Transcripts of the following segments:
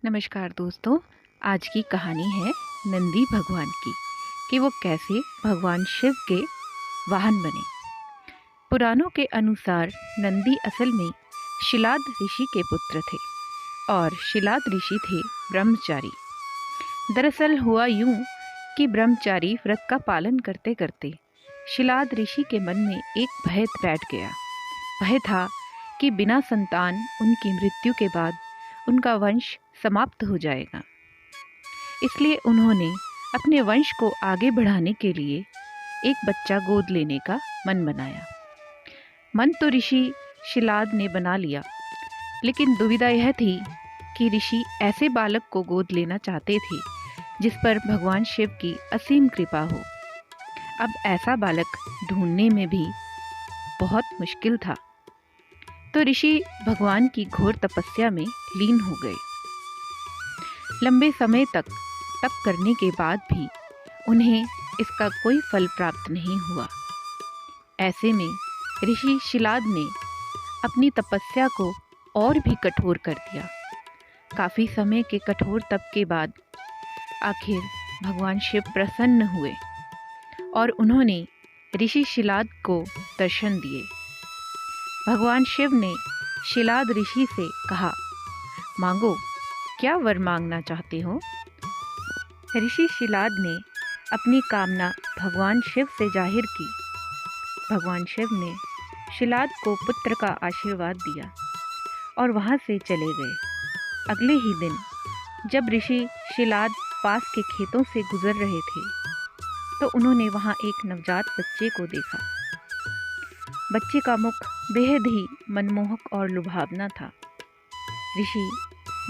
नमस्कार दोस्तों। आज की कहानी है नंदी भगवान की कि वो कैसे भगवान शिव के वाहन बने। पुराणों के अनुसार नंदी असल में शिलाद ऋषि के पुत्र थे और शिलाद ऋषि थे ब्रह्मचारी। दरअसल हुआ यूं कि ब्रह्मचारी व्रत का पालन करते करते शिलाद ऋषि के मन में एक भय बैठ गया। भय था कि बिना संतान उनकी मृत्यु के बाद उनका वंश समाप्त हो जाएगा। इसलिए उन्होंने अपने वंश को आगे बढ़ाने के लिए एक बच्चा गोद लेने का मन बनाया। मन तो ऋषि शिलाद ने बना लिया, लेकिन दुविधा यह थी कि ऋषि ऐसे बालक को गोद लेना चाहते थे जिस पर भगवान शिव की असीम कृपा हो। अब ऐसा बालक ढूंढने में भी बहुत मुश्किल था, तो ऋषि भगवान की घोर तपस्या में लीन हो गए। लंबे समय तक तप करने के बाद भी उन्हें इसका कोई फल प्राप्त नहीं हुआ। ऐसे में ऋषि शिलाद ने अपनी तपस्या को और भी कठोर कर दिया। काफी समय के कठोर तप के बाद आखिर भगवान शिव प्रसन्न हुए और उन्होंने ऋषि शिलाद को दर्शन दिए। भगवान शिव ने शिलाद ऋषि से कहा, मांगो, क्या वर मांगना चाहते हो? ऋषि शिलाद ने अपनी कामना भगवान शिव से जाहिर की। भगवान शिव ने शिलाद को पुत्र का आशीर्वाद दिया और वहां से चले गए। अगले ही दिन जब ऋषि शिलाद पास के खेतों से गुजर रहे थे, तो उन्होंने वहां एक नवजात बच्चे को देखा। बच्चे का मुख बेहद ही मनमोहक और लुभावना था। ऋषि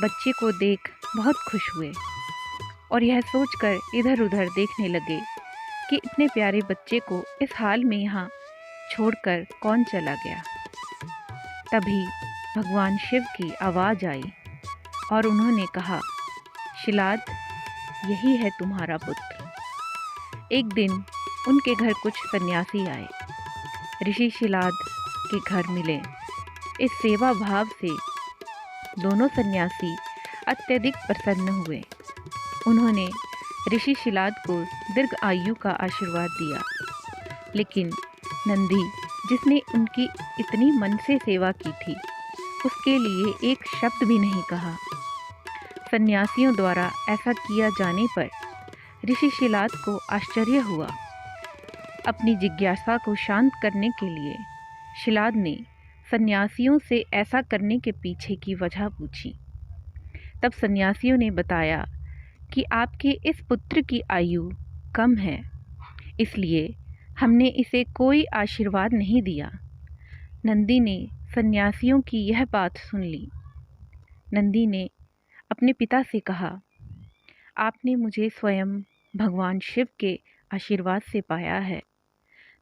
बच्चे को देख बहुत खुश हुए और यह सोचकर इधर उधर देखने लगे कि इतने प्यारे बच्चे को इस हाल में यहाँ छोड़कर कौन चला गया। तभी भगवान शिव की आवाज़ आई और उन्होंने कहा, शिलाद, यही है तुम्हारा पुत्र। एक दिन उनके घर कुछ सन्यासी आए। ऋषि शिलाद के घर मिले। इस सेवा भाव से दोनों सन्यासी अत्यधिक प्रसन्न हुए। उन्होंने ऋषि शिलाद को दीर्घ आयु का आशीर्वाद दिया, लेकिन नंदी, जिसने उनकी इतनी मन से सेवा की थी, उसके लिए एक शब्द भी नहीं कहा। सन्यासियों द्वारा ऐसा किया जाने पर ऋषि शिलाद को आश्चर्य हुआ। अपनी जिज्ञासा को शांत करने के लिए शिलाद ने सन्यासियों से ऐसा करने के पीछे की वजह पूछी। तब सन्यासियों ने बताया कि आपके इस पुत्र की आयु कम है, इसलिए हमने इसे कोई आशीर्वाद नहीं दिया। नंदी ने सन्यासियों की यह बात सुन ली। नंदी ने अपने पिता से कहा, आपने मुझे स्वयं भगवान शिव के आशीर्वाद से पाया है,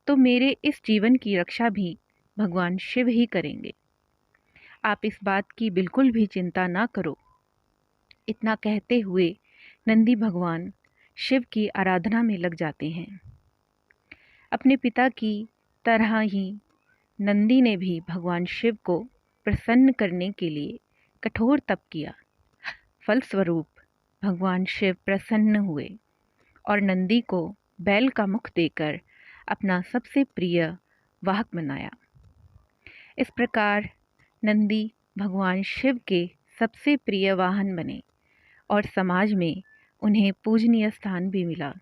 तो मेरे इस जीवन की रक्षा भी भगवान शिव ही करेंगे। आप इस बात की बिल्कुल भी चिंता ना करो। इतना कहते हुए नंदी भगवान शिव की आराधना में लग जाते हैं। अपने पिता की तरह ही नंदी ने भी भगवान शिव को प्रसन्न करने के लिए कठोर तप किया। फलस्वरूप भगवान शिव प्रसन्न हुए और नंदी को बैल का मुख देकर अपना सबसे प्रिय वाहक बनाया। इस प्रकार नंदी भगवान शिव के सबसे प्रिय वाहन बने और समाज में उन्हें पूजनीय स्थान भी मिला।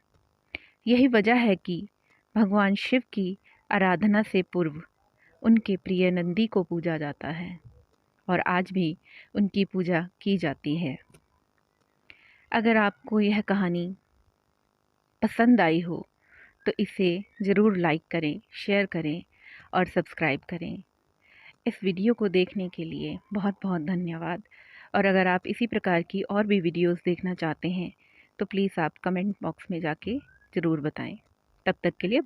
यही वजह है कि भगवान शिव की आराधना से पूर्व उनके प्रिय नंदी को पूजा जाता है और आज भी उनकी पूजा की जाती है। अगर आपको यह कहानी पसंद आई हो तो इसे ज़रूर लाइक करें, शेयर करें और सब्सक्राइब करें। इस वीडियो को देखने के लिए बहुत बहुत धन्यवाद। और अगर आप इसी प्रकार की और भी वीडियोस देखना चाहते हैं तो प्लीज़ आप कमेंट बॉक्स में जाके ज़रूर बताएं। तब तक के लिए